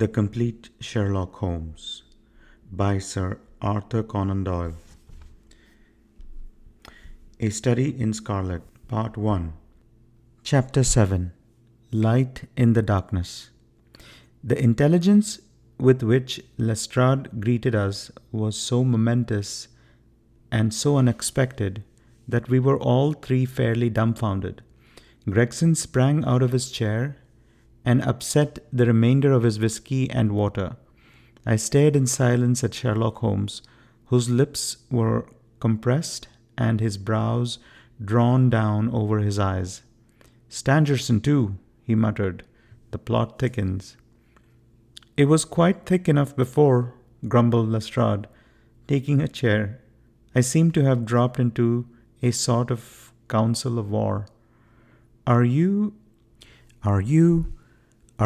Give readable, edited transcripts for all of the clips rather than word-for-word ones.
The Complete Sherlock Holmes by Sir Arthur Conan Doyle. A Study in Scarlet, Part 1. Chapter 7. Light in the Darkness. The intelligence with which Lestrade greeted us was so momentous and so unexpected that we were all three fairly dumbfounded. Gregson sprang out of his chair and upset the remainder of his whisky and water. I stared in silence at Sherlock Holmes, whose lips were compressed and his brows drawn down over his eyes. "Stangerson, too," he muttered. "The plot thickens." "It was quite thick enough before," grumbled Lestrade, taking a chair. "I seem to have dropped into a sort of council of war." Are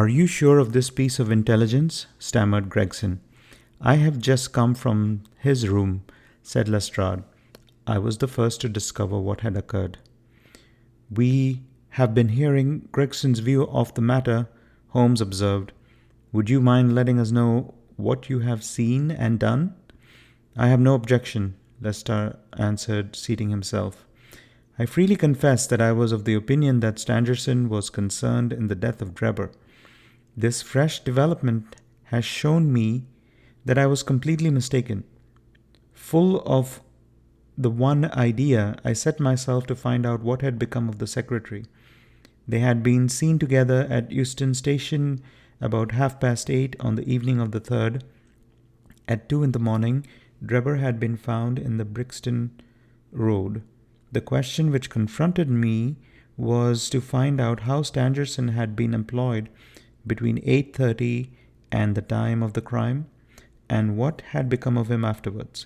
you sure of this piece of intelligence?" stammered Gregson. "I have just come from his room," said Lestrade. I was the first to discover what had occurred. "We have been hearing Gregson's view of the matter," Holmes observed. "Would you mind letting us know what you have seen and done?" "I have no objection," Lestrade answered, seating himself. "I freely confess that I was of the opinion that Stangerson was concerned in the death of Drebber. This fresh development has shown me that I was completely mistaken. Full of the one idea, I set myself to find out what had become of the secretary. They had been seen together at Euston Station about 8:30 on the evening of the 3rd. At 2 in the morning, Drebber had been found in the Brixton Road. The question which confronted me was to find out how Stangerson had been employed between 8:30 and the time of the crime, and what had become of him afterwards.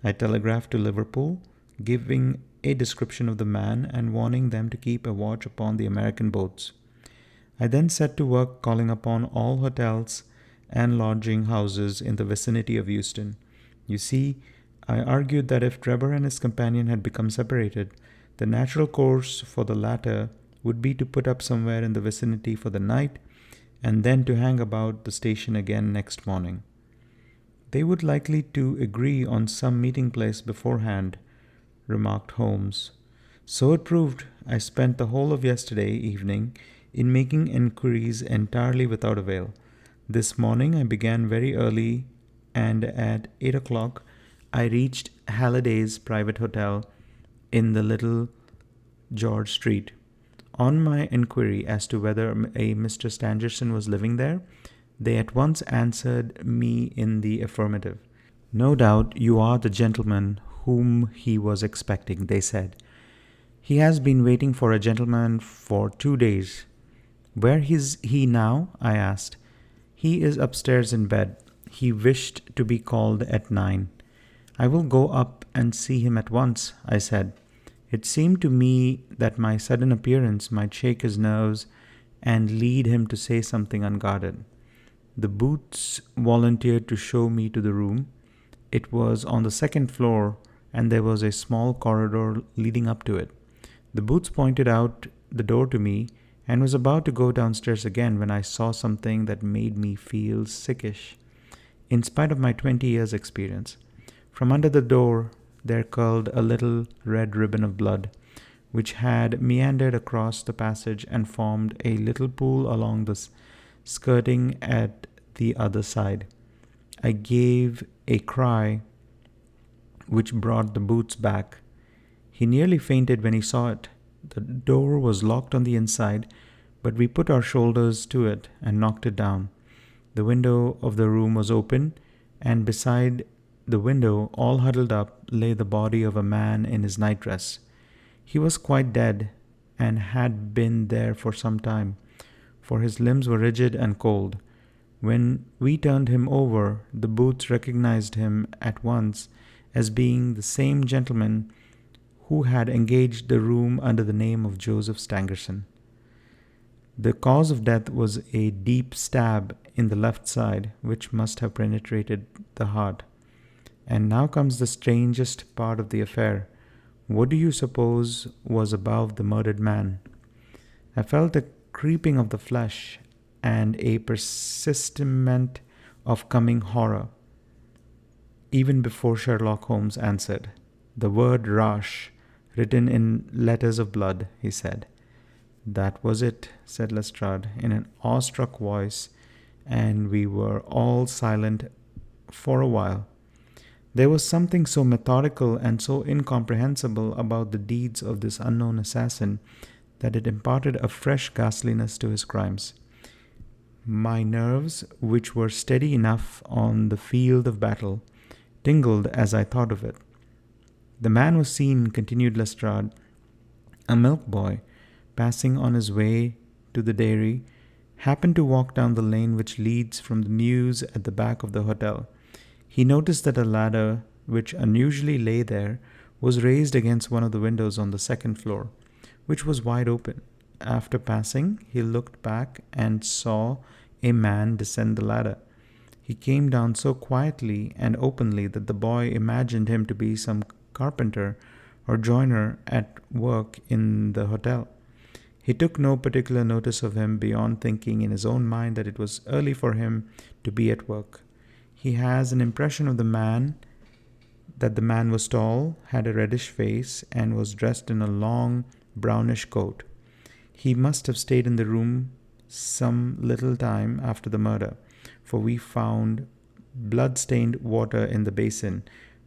I telegraphed to Liverpool, giving a description of the man and warning them to keep a watch upon the American boats. I then set to work calling upon all hotels and lodging houses in the vicinity of Euston. You see, I argued that if Drebber and his companion had become separated, the natural course for the latter would be to put up somewhere in the vicinity for the night, and then to hang about the station again next morning. "They would likely to agree on some meeting place beforehand," remarked Holmes. "So it proved. I spent the whole of yesterday evening in making enquiries entirely without avail. This morning I began very early, and at 8 o'clock I reached Halliday's private hotel in the Little George Street. On my inquiry as to whether a Mr. Stangerson was living there, they at once answered me in the affirmative. "No doubt you are the gentleman whom he was expecting," they said. "He has been waiting for a gentleman for 2 days. Where is he now?" I asked. "He is upstairs in bed. He wished to be called at 9. "I will go up and see him at once," I said. It seemed to me that my sudden appearance might shake his nerves and lead him to say something unguarded. The Boots volunteered to show me to the room. It was on the 2nd floor, and there was a small corridor leading up to it. The Boots pointed out the door to me, and was about to go downstairs again when I saw something that made me feel sickish, in spite of my 20 years' experience. From under the door there curled a little red ribbon of blood, which had meandered across the passage and formed a little pool along the skirting at the other side. I gave a cry which brought the Boots back. He nearly fainted when he saw it. The door was locked on the inside, but we put our shoulders to it and knocked it down. The window of the room was open, and beside the window, all huddled up, lay the body of a man in his nightdress. He was quite dead, and had been there for some time, for his limbs were rigid and cold. When we turned him over, the Boots recognized him at once as being the same gentleman who had engaged the room under the name of Joseph Stangerson. The cause of death was a deep stab in the left side, which must have penetrated the heart. And now comes the strangest part of the affair. What do you suppose was above the murdered man? I felt a creeping of the flesh and a presentiment of coming horror. Even before Sherlock Holmes answered, "The word Rash, written in letters of blood," he said. "That was it," said Lestrade in an awestruck voice, and we were all silent for a while. There was something so methodical and so incomprehensible about the deeds of this unknown assassin that it imparted a fresh ghastliness to his crimes. My nerves, which were steady enough on the field of battle, tingled as I thought of it. "The man was seen," continued Lestrade, "a milk boy, passing on his way to the dairy, happened to walk down the lane which leads from the mews at the back of the hotel. He noticed that a ladder, which unusually lay there, was raised against one of the windows on the second floor, which was wide open. After passing, he looked back and saw a man descend the ladder. He came down so quietly and openly that the boy imagined him to be some carpenter or joiner at work in the hotel. He took no particular notice of him beyond thinking in his own mind that it was early for him to be at work. He has an impression of that the man was tall, had a reddish face, and was dressed in a long brownish coat. He must have stayed in the room some little time after the murder, for we found blood-stained water in the basin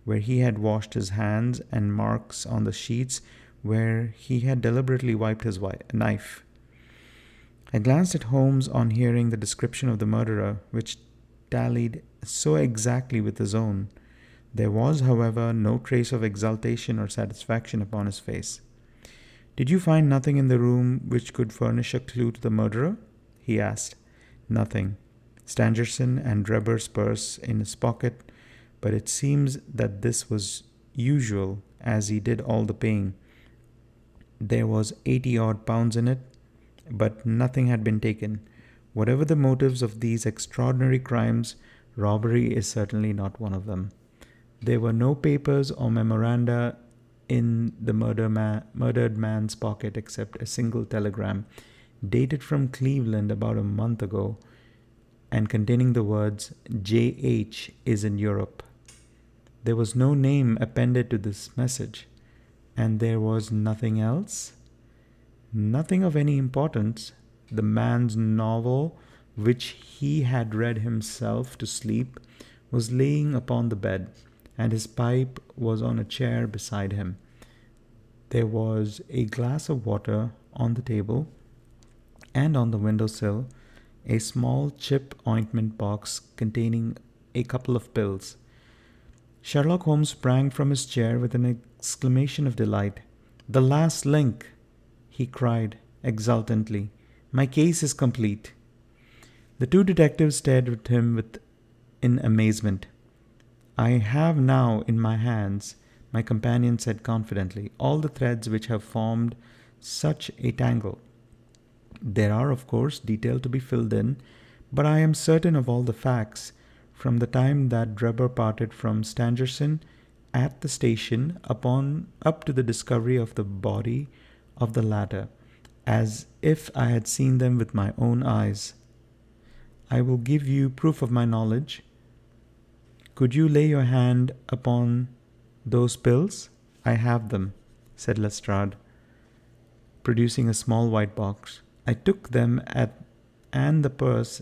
where he had washed his hands and marks on the sheets where he had deliberately wiped his knife." I glanced at Holmes on hearing the description of the murderer, which tallied so exactly with his own. There was, however, no trace of exultation or satisfaction upon his face. "Did you find nothing in the room which could furnish a clue to the murderer?" he asked. "Nothing. Stangerson and Drebber's purse in his pocket, but it seems that this was usual, as he did all the paying. There was 80-odd pounds in it, but nothing had been taken. Whatever the motives of these extraordinary crimes, robbery is certainly not one of them. There were no papers or memoranda in the murdered man's pocket except a single telegram, dated from Cleveland about a month ago, and containing the words, 'J.H. is in Europe.' There was no name appended to this message. And there was nothing else? Nothing of any importance. The man's novel, which he had read himself to sleep, was laying upon the bed, and his pipe was on a chair beside him. There was a glass of water on the table, and on the windowsill a small chip ointment box containing a couple of pills. Sherlock Holmes sprang from his chair with an exclamation of delight. "The last link!" he cried exultantly. "My case is complete." The two detectives stared at him in amazement. "I have now in my hands," my companion said confidently, "all the threads which have formed such a tangle. There are, of course, details to be filled in, but I am certain of all the facts, from the time that Drebber parted from Stangerson at the station up to the discovery of the body of the latter, as if I had seen them with my own eyes. I will give you proof of my knowledge. Could you lay your hand upon those pills?" "I have them," said Lestrade, producing a small white box. "I took them and the purse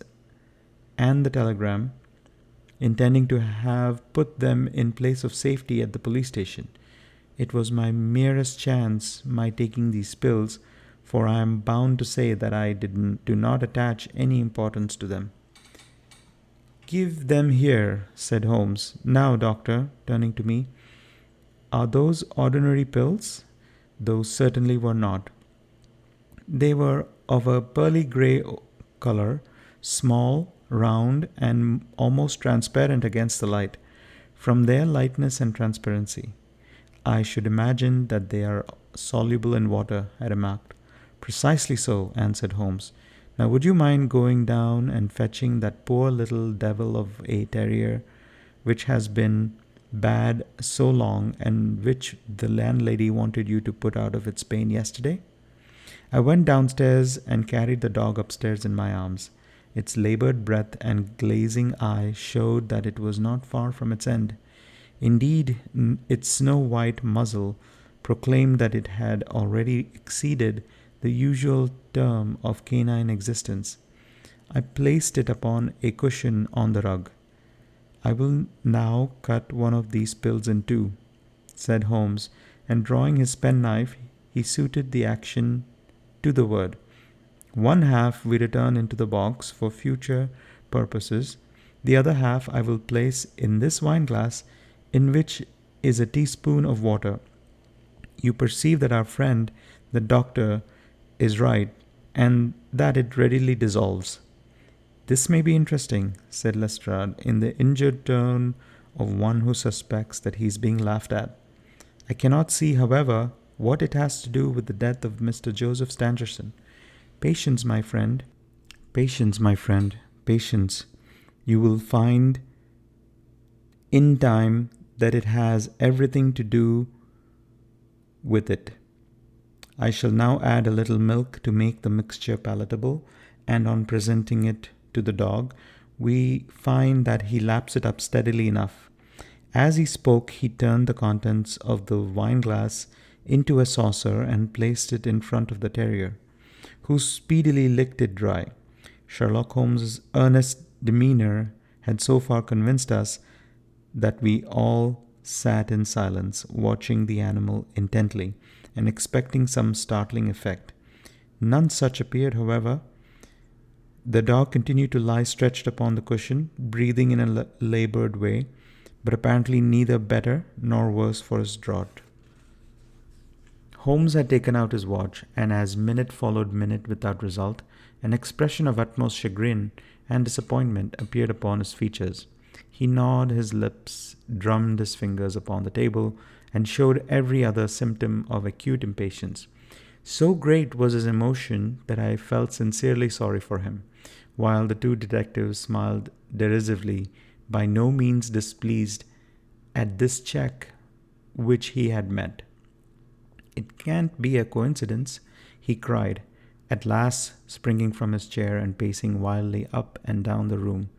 and the telegram, intending to have put them in place of safety at the police station. It was my merest chance, my taking these pills, for I am bound to say that I do not attach any importance to them." "Give them here," said Holmes. "Now, doctor," turning to me, "are those ordinary pills?" Those certainly were not. They were of a pearly grey color, small, round, and almost transparent against the light, from their lightness and transparency. "I should imagine that they are soluble in water," I remarked. "Precisely so," answered Holmes. "Now would you mind going down and fetching that poor little devil of a terrier which has been bad so long and which the landlady wanted you to put out of its pain yesterday?" I went downstairs and carried the dog upstairs in my arms. Its labored breath and glazing eye showed that it was not far from its end. Indeed, its snow-white muzzle proclaimed that it had already exceeded the usual term of canine existence. I placed it upon a cushion on the rug. "I will now cut one of these pills in two," said Holmes, and drawing his penknife, he suited the action to the word. "One half we return into the box for future purposes. The other half I will place in this wine glass, in which is a teaspoon of water. You perceive that our friend, the doctor, is right, and that it readily dissolves." "This may be interesting," said Lestrade, in the injured tone of one who suspects that he is being laughed at. "I cannot see, however, what it has to do with the death of Mr. Joseph Stangerson. Patience, my friend. Patience, my friend. Patience. You will find in time that it has everything to do with it. I shall now add a little milk to make the mixture palatable, and on presenting it to the dog, we find that he laps it up steadily enough." As he spoke, he turned the contents of the wine-glass into a saucer and placed it in front of the terrier, who speedily licked it dry. Sherlock Holmes's earnest demeanor had so far convinced us that we all sat in silence, watching the animal intently and expecting some startling effect. None such appeared, however. The dog continued to lie stretched upon the cushion, breathing in a labored way, but apparently neither better nor worse for his draught. Holmes had taken out his watch, and as minute followed minute without result, an expression of utmost chagrin and disappointment appeared upon his features. He gnawed his lips, drummed his fingers upon the table, and showed every other symptom of acute impatience. So great was his emotion that I felt sincerely sorry for him, while the two detectives smiled derisively, by no means displeased at this check which he had met. "It can't be a coincidence," he cried, at last springing from his chair and pacing wildly up and down the room.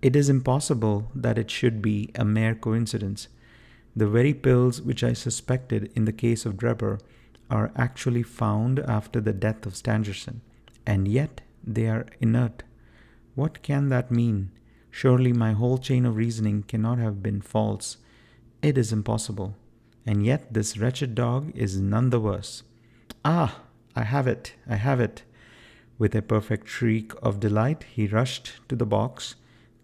"It is impossible that it should be a mere coincidence. The very pills which I suspected in the case of Drebber are actually found after the death of Stangerson, and yet they are inert. What can that mean? Surely my whole chain of reasoning cannot have been false. It is impossible. And yet this wretched dog is none the worse. Ah, I have it, I have it." With a perfect shriek of delight, he rushed to the box,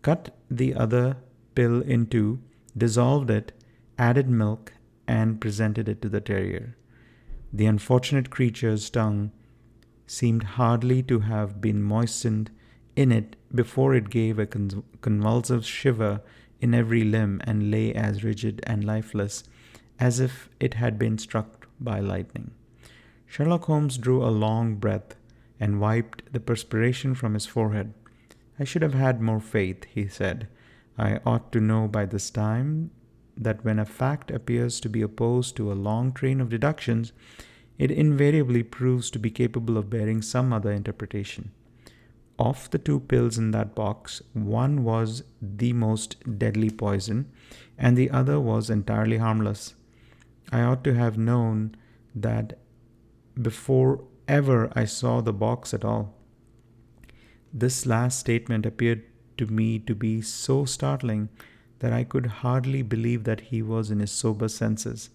cut the other pill in two, dissolved it, added milk, and presented it to the terrier. The unfortunate creature's tongue seemed hardly to have been moistened in it before it gave a convulsive shiver in every limb and lay as rigid and lifeless as if it had been struck by lightning. Sherlock Holmes drew a long breath and wiped the perspiration from his forehead. "I should have had more faith," he said. "I ought to know by this time that when a fact appears to be opposed to a long train of deductions, it invariably proves to be capable of bearing some other interpretation. Of the two pills in that box, one was the most deadly poison, and the other was entirely harmless. I ought to have known that before ever I saw the box at all." This last statement appeared to me to be so startling that I could hardly believe that he was in his sober senses.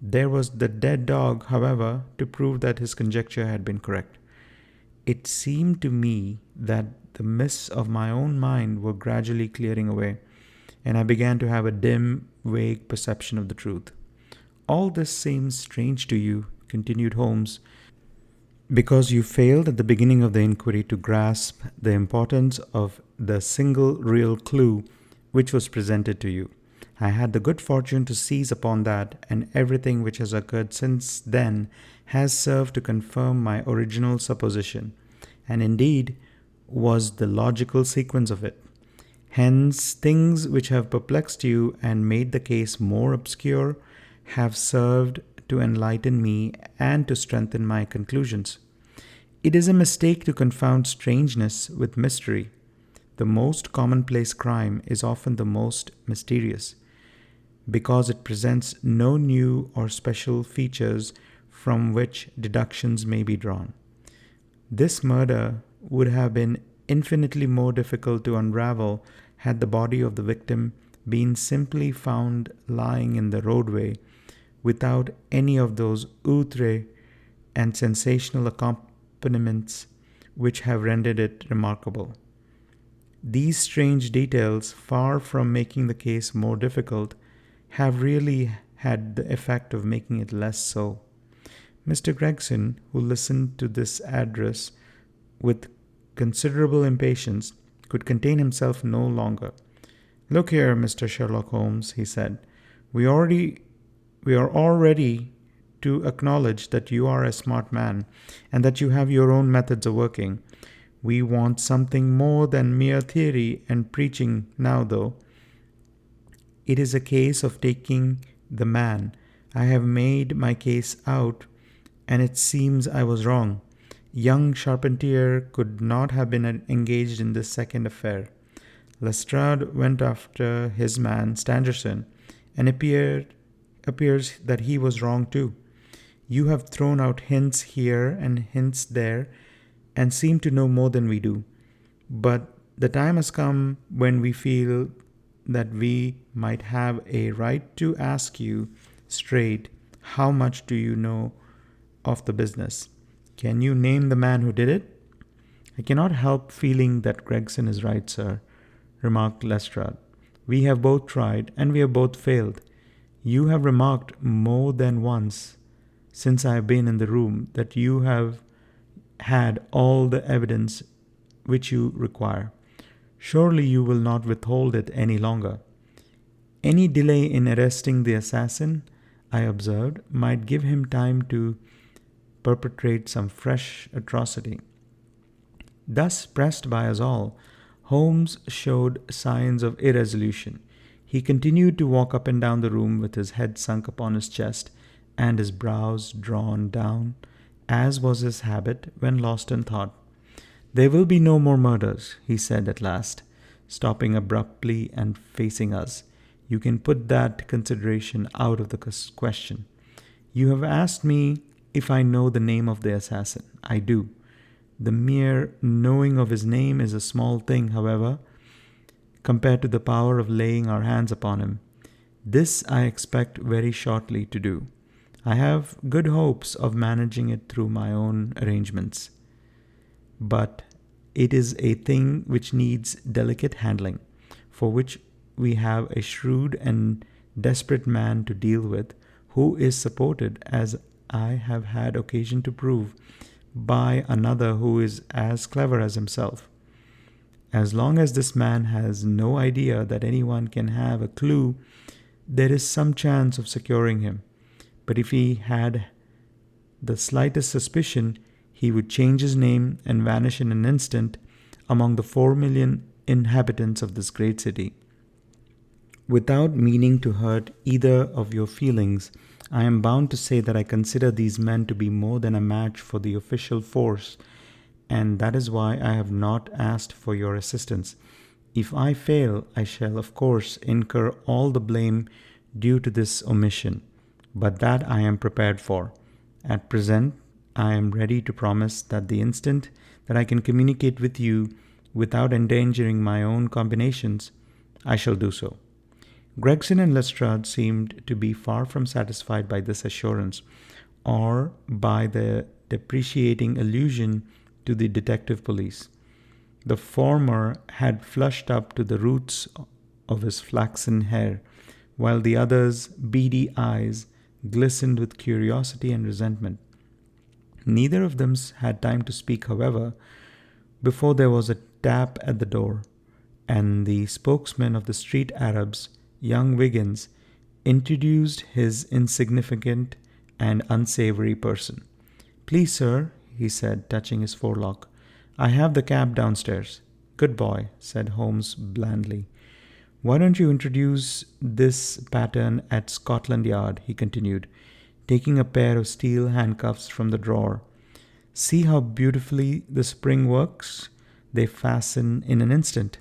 There was the dead dog, however, to prove that his conjecture had been correct. It seemed to me that the mists of my own mind were gradually clearing away, and I began to have a dim, vague perception of the truth. "All this seems strange to you," continued Holmes, "because you failed at the beginning of the inquiry to grasp the importance of the single real clue which was presented to you. I had the good fortune to seize upon that, and everything which has occurred since then has served to confirm my original supposition, and indeed was the logical sequence of it. Hence, things which have perplexed you and made the case more obscure have served to enlighten me and to strengthen my conclusions. It is a mistake to confound strangeness with mystery. The most commonplace crime is often the most mysterious because it presents no new or special features from which deductions may be drawn. This murder would have been infinitely more difficult to unravel had the body of the victim been simply found lying in the roadway without any of those outre and sensational accompaniments which have rendered it remarkable. These strange details, far from making the case more difficult, have really had the effect of making it less so. Mr. Gregson, who listened to this address with considerable impatience, could contain himself no longer. "Look here, Mr. Sherlock Holmes," he said, we are all ready to acknowledge that you are a smart man and that you have your own methods of working. We want something more than mere theory and preaching now, though. It is a case of taking the man. I have made my case out, and it seems I was wrong. Young Charpentier could not have been engaged in this second affair. Lestrade went after his man Stangerson, and appears that he was wrong too. You have thrown out hints here and hints there, and seem to know more than we do. But the time has come when we feel that we might have a right to ask you straight, how much do you know of the business? Can you name the man who did it?" "I cannot help feeling that Gregson is right, sir," remarked Lestrade. "We have both tried, and we have both failed. You have remarked more than once since I have been in the room that you have had all the evidence which you require. Surely you will not withhold it any longer." "Any delay in arresting the assassin," I observed, "might give him time to perpetrate some fresh atrocity." Thus pressed by us all, Holmes showed signs of irresolution. He continued to walk up and down the room with his head sunk upon his chest and his brows drawn down, as was his habit when lost in thought. "There will be no more murders," he said at last, stopping abruptly and facing us. "You can put that consideration out of the question. You have asked me if I know the name of the assassin. I do. The mere knowing of his name is a small thing, however, compared to the power of laying our hands upon him. This I expect very shortly to do. I have good hopes of managing it through my own arrangements. But it is a thing which needs delicate handling, for which we have a shrewd and desperate man to deal with, who is supported, as I have had occasion to prove, by another who is as clever as himself. As long as this man has no idea that anyone can have a clue, there is some chance of securing him. But if he had the slightest suspicion, he would change his name and vanish in an instant among the 4 million inhabitants of this great city. Without meaning to hurt either of your feelings, I am bound to say that I consider these men to be more than a match for the official force, and that is why I have not asked for your assistance. If I fail, I shall, of course, incur all the blame due to this omission, but that I am prepared for. At present, I am ready to promise that the instant that I can communicate with you without endangering my own combinations, I shall do so." Gregson and Lestrade seemed to be far from satisfied by this assurance, or by the depreciating allusion to the detective police. The former had flushed up to the roots of his flaxen hair, while the other's beady eyes glistened with curiosity and resentment. Neither of them had time to speak, however, before there was a tap at the door, and the spokesman of the street Arabs, young Wiggins, introduced his insignificant and unsavory person. "Please, sir," he said, touching his forelock, "I have the cab downstairs." "Good boy," said Holmes blandly. "Why don't you introduce this pattern at Scotland Yard?" he continued, taking a pair of steel handcuffs from the drawer. See how beautifully the spring works? They fasten in an instant.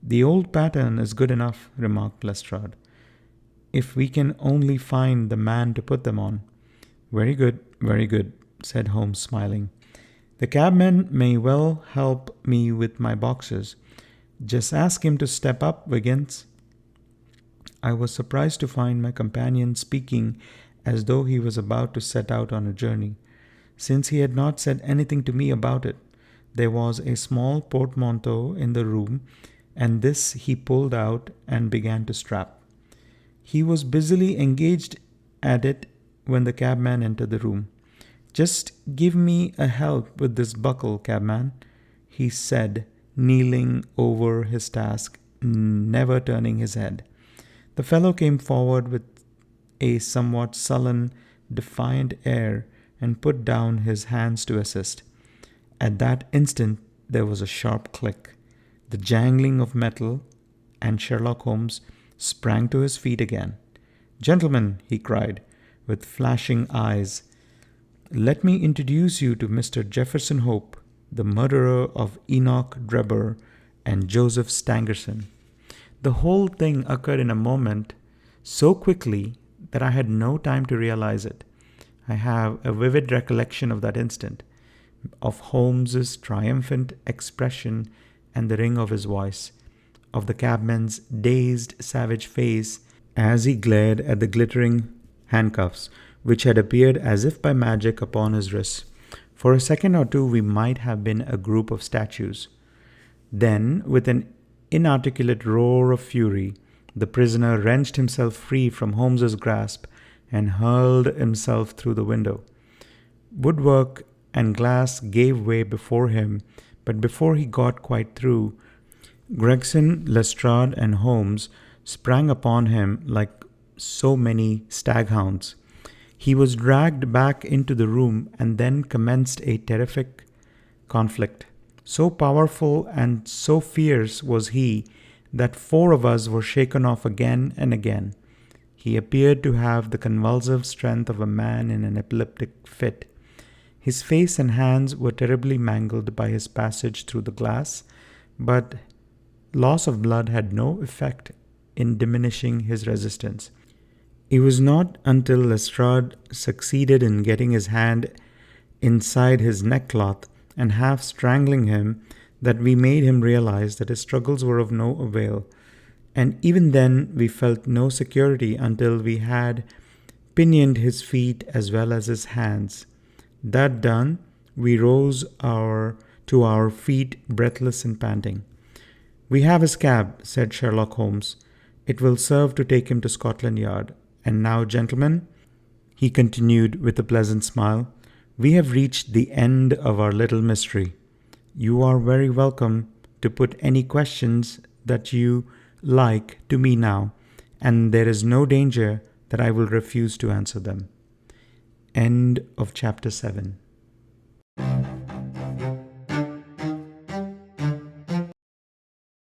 The old pattern is good enough, remarked Lestrade, if we can only find the man to put them on. Very good, said Holmes, smiling. The cabman may well help me with my boxes. Just ask him to step up, Wiggins. I was surprised to find my companion speaking as though he was about to set out on a journey, since he had not said anything to me about it. There was a small portmanteau in the room, and this he pulled out and began to strap. He was busily engaged at it when the cabman entered the room. Just give me a help with this buckle, cabman, he said, kneeling over his task, never turning his head. The fellow came forward with a somewhat sullen, defiant air and put down his hands to assist. At that instant there was a sharp click, the jangling of metal, and Sherlock Holmes sprang to his feet again. "Gentlemen," he cried, with flashing eyes, "let me introduce you to Mr. Jefferson Hope, the murderer of Enoch Drebber and Joseph Stangerson." The whole thing occurred in a moment, so quickly that I had no time to realize it. I have a vivid recollection of that instant, of Holmes's triumphant expression and the ring of his voice, of the cabman's dazed, savage face as he glared at the glittering handcuffs, which had appeared as if by magic upon his wrists. For a second or two we might have been a group of statues. Then, with an inarticulate roar of fury, the prisoner wrenched himself free from Holmes's grasp and hurled himself through the window. Woodwork and glass gave way before him, but before he got quite through, Gregson, Lestrade, and Holmes sprang upon him like so many staghounds. He was dragged back into the room, and then commenced a terrific conflict. So powerful and so fierce was he that 4 of us were shaken off again and again. He appeared to have the convulsive strength of a man in an epileptic fit. His face and hands were terribly mangled by his passage through the glass, but loss of blood had no effect in diminishing his resistance. It was not until Lestrade succeeded in getting his hand inside his neckcloth and half strangling him that we made him realize that his struggles were of no avail, and even then we felt no security until we had pinioned his feet as well as his hands. That done, we rose to our feet, breathless and panting. "We have his cab," said Sherlock Holmes. "It will serve to take him to Scotland Yard. And now, gentlemen," he continued with a pleasant smile, "we have reached the end of our little mystery. You are very welcome to put any questions that you like to me now, and there is no danger that I will refuse to answer them." End of chapter 7.